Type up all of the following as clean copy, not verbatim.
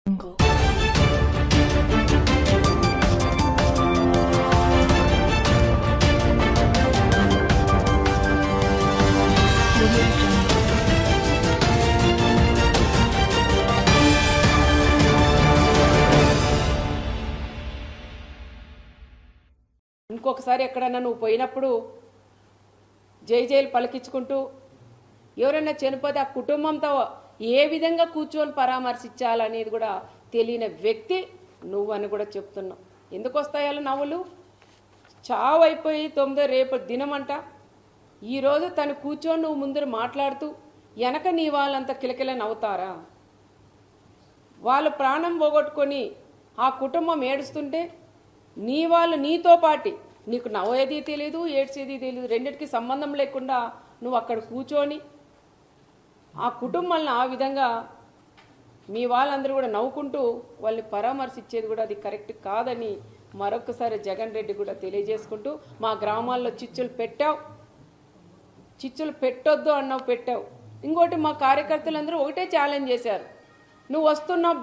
ఇంకొకసారి ఎక్కడన్నా నువ్వు పోయినప్పుడు జైలు పలికించుకుంటూ ఎవరైనా చనిపోతే ఆ కుటుంబంతో ఏ విధంగా కూర్చొని పరామర్శించాలనేది కూడా తెలియని వ్యక్తి నువ్వని కూడా చెప్తున్నావు. ఎందుకు వస్తాయాలో నవ్వులు? చావు అయిపోయి 9 రేపు దినమంట. ఈరోజు తను కూర్చొని నువ్వు ముందర మాట్లాడుతూ వెనక నీ వాళ్ళంతా కిలకిల నవ్వుతారా? వాళ్ళు ప్రాణం పోగొట్టుకొని ఆ కుటుంబం ఏడుస్తుంటే నీ వాళ్ళు నీతో పాటి నీకు నవ్వేది తెలియదు, ఏడ్చేది తెలియదు, రెండింటికి సంబంధం లేకుండా నువ్వు అక్కడ కూర్చొని ఆ కుటుంబాలను ఆ విధంగా మీ వాళ్ళందరూ కూడా నవ్వుకుంటూ వాళ్ళని పరామర్శించేది కూడా అది కరెక్ట్ కాదని మరొకసారి జగన్ రెడ్డి కూడా తెలియజేసుకుంటూ, మా గ్రామాల్లో చిచ్చులు పెట్టావు, చిచ్చులు పెట్టొద్దు అన్నావు, పెట్టావు. ఇంకోటి మా కార్యకర్తలందరూ ఒకటే ఛాలెంజ్ చేశారు, నువ్వు వస్తున్నావు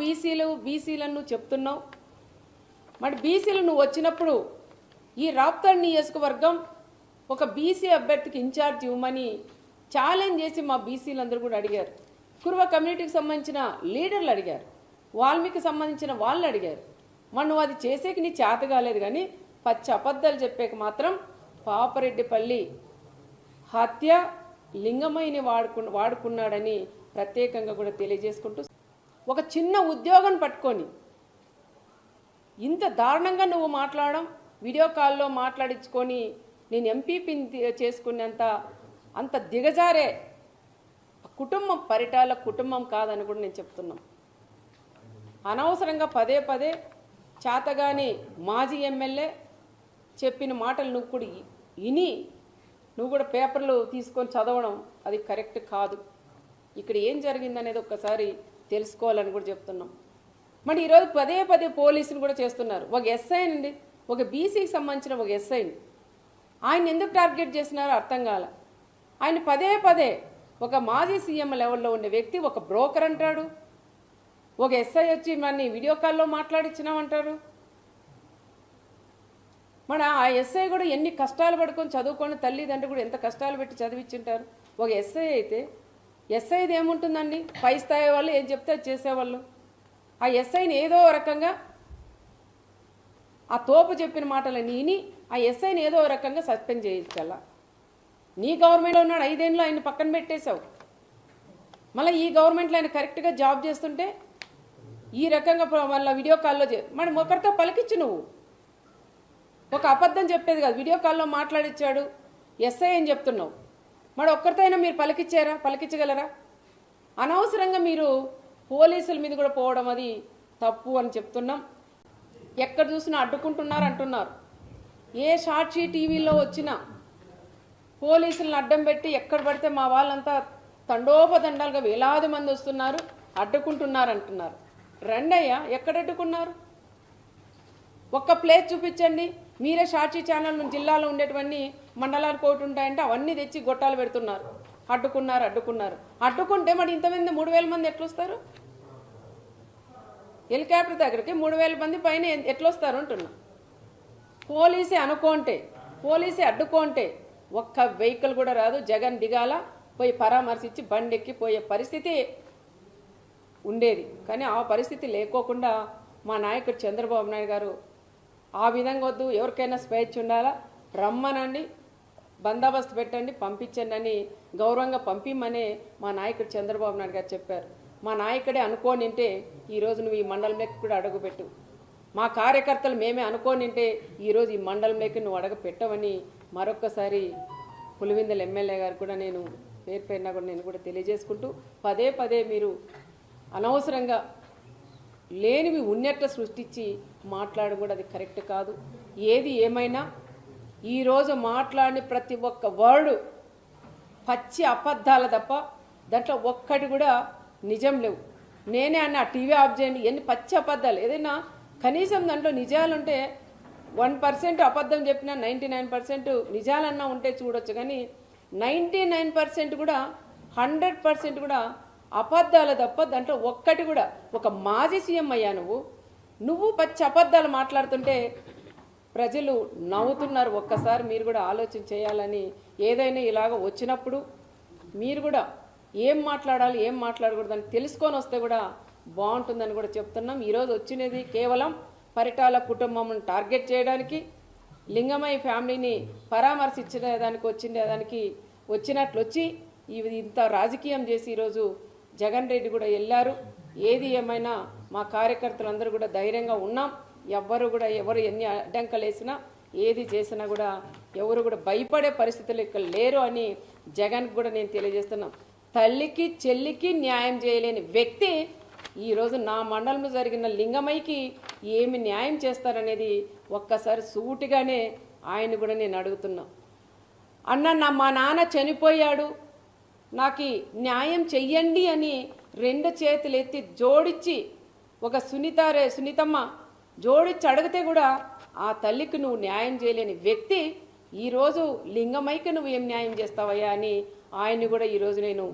బీసీలను నువ్వు చెప్తున్నావు, మరి బీసీలు నువ్వు వచ్చినప్పుడు ఈ రాప్తాడ్ నియోజకవర్గం ఒక బీసీ అభ్యర్థికి ఇన్ఛార్జ్ ఇవ్వమని ఛాలెంజ్ చేసి మా బీసీలందరూ కూడా అడిగారు. కురువ కమ్యూనిటీకి సంబంధించిన లీడర్లు అడిగారు, వాల్మీకి సంబంధించిన వాళ్ళు అడిగారు. మరి నువ్వు అది చేసేకి నీ చేత కాలేదు, కానీ పచ్చి అబద్ధాలు చెప్పేకి మాత్రం పాపరెడ్డిపల్లి హత్య లింగమైని వాడుకున్నాడని ప్రత్యేకంగా కూడా తెలియజేసుకుంటూ, ఒక చిన్న ఉద్యోగం పట్టుకొని ఇంత దారుణంగా నువ్వు మాట్లాడడం, వీడియో కాల్లో మాట్లాడించుకొని నేను ఎంపీపీని చేసుకునేంత అంత దిగజారే కుటుంబం పరిటాల కుటుంబం కాదని కూడా నేను చెప్తున్నాను. అనవసరంగా పదే పదే చేతగాని మాజీ ఎమ్మెల్యే చెప్పిన మాటలు నువ్వు కూడా విని నువ్వు కూడా పేపర్లు తీసుకొని చదవడం అది కరెక్ట్ కాదు. ఇక్కడ ఏం జరిగిందనేది ఒక్కసారి తెలుసుకోవాలని కూడా చెప్తున్నాం. మరి ఈరోజు పదే పదే పోలీసులు కూడా చేస్తున్నారు. ఒక ఎస్ఐ అండి, ఒక బీసీకి సంబంధించిన ఒక ఎస్ఐని ఆయన ఎందుకు టార్గెట్ చేస్తున్నారో అర్థం కాల. ఆయన పదే పదే ఒక మాజీ సీఎం లెవెల్లో ఉండే వ్యక్తి ఒక బ్రోకర్ అంటాడు, ఒక ఎస్ఐ వచ్చి మన వీడియో కాల్లో మాట్లాడించినామంటారు. మన ఆ ఎస్ఐ కూడా ఎన్ని కష్టాలు పడుకొని చదువుకొని తల్లిదండ్రులు కూడా ఎంత కష్టాలు పెట్టి చదివించుంటారు. ఒక ఎస్ఐ అయితే ఎస్ఐది ఏముంటుందండి, పై స్థాయి వాళ్ళు ఏం చెప్తే చేసేవాళ్ళు. ఆ ఎస్ఐని ఏదో రకంగా ఆ తోపు చెప్పిన మాటలని విని ఆ ఎస్ఐని ఏదో రకంగా సస్పెండ్ చేయించాల. నీ గవర్నమెంట్లో ఉన్నాడు, 5 ఏళ్ళు ఆయన పక్కన పెట్టేశావు. మళ్ళీ ఈ గవర్నమెంట్లో ఆయన కరెక్ట్గా జాబ్ చేస్తుంటే ఈ రకంగా మళ్ళీ వీడియో కాల్లో మరి ఒకరితో పలికించు. నువ్వు ఒక అబద్ధం చెప్పేది కాదు, వీడియో కాల్లో మాట్లాడిచ్చాడు ఎస్ఐ అని చెప్తున్నావు. మరి ఒక్కరితో అయినా మీరు పలికించగలరా? అనవసరంగా మీరు పోలీసుల మీద కూడా పోవడం అది తప్పు అని చెప్తున్నాం. ఎక్కడ చూసినా అడ్డుకుంటున్నారు అంటున్నారు. ఏ సాక్షి టీవీలో వచ్చినా పోలీసులను అడ్డం పెట్టి ఎక్కడ పడితే మా వాళ్ళంతా తండోపతండాలుగా వేలాది మంది వస్తున్నారు, అడ్డుకుంటున్నారు అంటున్నారు. రండయ్యా, ఎక్కడ అడ్డుకున్నారు? ఒక్క ప్లేస్ చూపించండి. మీరే సాక్షి ఛానల్ జిల్లాలో ఉండేటువంటి మండలాలు కోటి ఉంటాయంటే అవన్నీ తెచ్చి గొట్టాలు పెడుతున్నారు. అడ్డుకుంటే మరి ఇంతమంది 3000 మంది ఎట్లొస్తారు? హెలికాప్టర్ దగ్గరికి 3000 మంది పైన ఎట్లొస్తారు అంటున్నా. పోలీసే అడ్డుకుంటే ఒక్క వెహికల్ కూడా రాదు. జగన్ దిగాల, పోయి పరామర్శించి బండెక్కి పోయే పరిస్థితి ఉండేది. కానీ ఆ పరిస్థితి లేకోకుండా మా నాయకుడు చంద్రబాబు నాయుడు గారు ఆ విధంగా వద్దు, ఎవరికైనా స్వేచ్ఛ ఉండాలా, రమ్మనండి, బందోబస్తు పెట్టండి, పంపించండి అని గౌరవంగా పంపిమ్మనే మా నాయకుడు చంద్రబాబు నాయుడు గారు చెప్పారు. మా నాయకుడే అనుకోనింటే ఈరోజు నువ్వు ఈ మండలంలోకి కూడా అడుగుపెట్టు. మా కార్యకర్తలు మేమే అనుకోనింటే ఈరోజు ఈ మండలంలోకి నువ్వు అడుగు పెట్టవని మరొక్కసారి పులివెందుల ఎమ్మెల్యే గారు కూడా నేను పేరుపైన కూడా నేను కూడా తెలియజేసుకుంటూ, పదే పదే మీరు అనవసరంగా లేనివి ఉన్నట్లు సృష్టించి మాట్లాడడం కూడా అది కరెక్ట్ కాదు. ఏది ఏమైనా ఈరోజు మాట్లాడిన ప్రతి ఒక్క వర్డు పచ్చి అబద్ధాల తప్ప దాంట్లో ఒక్కటి కూడా నిజం లేవు. నేనే అన్న టీవీ ఆఫ్ చేయండి, ఎన్ని పచ్చి అబద్ధాలు. ఏదైనా కనీసం దాంట్లో నిజాలుంటే 1% అబద్ధం చెప్పినా 99% నిజాలన్నా ఉంటే చూడొచ్చు. కానీ 99% కూడా 100% కూడా అబద్ధాలు తప్ప దాంట్లో ఒక్కటి కూడా, ఒక మాజీ సీఎం అయ్యా నువ్వు పచ్చి అబద్ధాలు మాట్లాడుతుంటే ప్రజలు నవ్వుతున్నారు. ఒక్కసారి మీరు కూడా ఆలోచన చేయాలని, ఏదైనా ఇలాగ వచ్చినప్పుడు మీరు కూడా ఏం మాట్లాడాలి ఏం మాట్లాడకూడదని తెలుసుకొని వస్తే కూడా బాగుంటుందని కూడా చెప్తున్నాం. ఈరోజు వచ్చినది కేవలం పరిటాల కుటుంబం టార్గెట్ చేయడానికి, లింగమయ్య ఫ్యామిలీని పరామర్శించడానికి దానికి వచ్చినట్లు వచ్చి ఇంత రాజకీయం చేసి ఈరోజు జగన్ రెడ్డి కూడా వెళ్ళారు. ఏది ఏమైనా మా కార్యకర్తలందరూ కూడా ధైర్యంగా ఉన్నాం. ఎవరు ఎన్ని అడ్డంకలు వేసినా ఏది చేసినా కూడా ఎవరు కూడా భయపడే పరిస్థితులు ఇక్కడ లేరు అని జగన్కి కూడా నేను తెలియజేస్తున్నాం. తల్లికి చెల్లికి న్యాయం చేయలేని వ్యక్తి ఈరోజు నా మండలంలో జరిగిన లింగమయ్యకి ఏమి న్యాయం చేస్తారనేది ఒక్కసారి సూటిగానే ఆయన కూడా నేను అడుగుతున్నా. అన్న మా నాన్న చనిపోయాడు, నాకు న్యాయం చెయ్యండి అని 2 చేతులు ఎత్తి జోడించి ఒక సునీతమ్మ జోడించి అడిగితే కూడా ఆ తల్లికి నువ్వు న్యాయం చేయలేని వ్యక్తి ఈరోజు లింగమయ్యకి నువ్వు ఏం న్యాయం చేస్తావయ్యా అని ఆయన్ని కూడా ఈరోజు నేను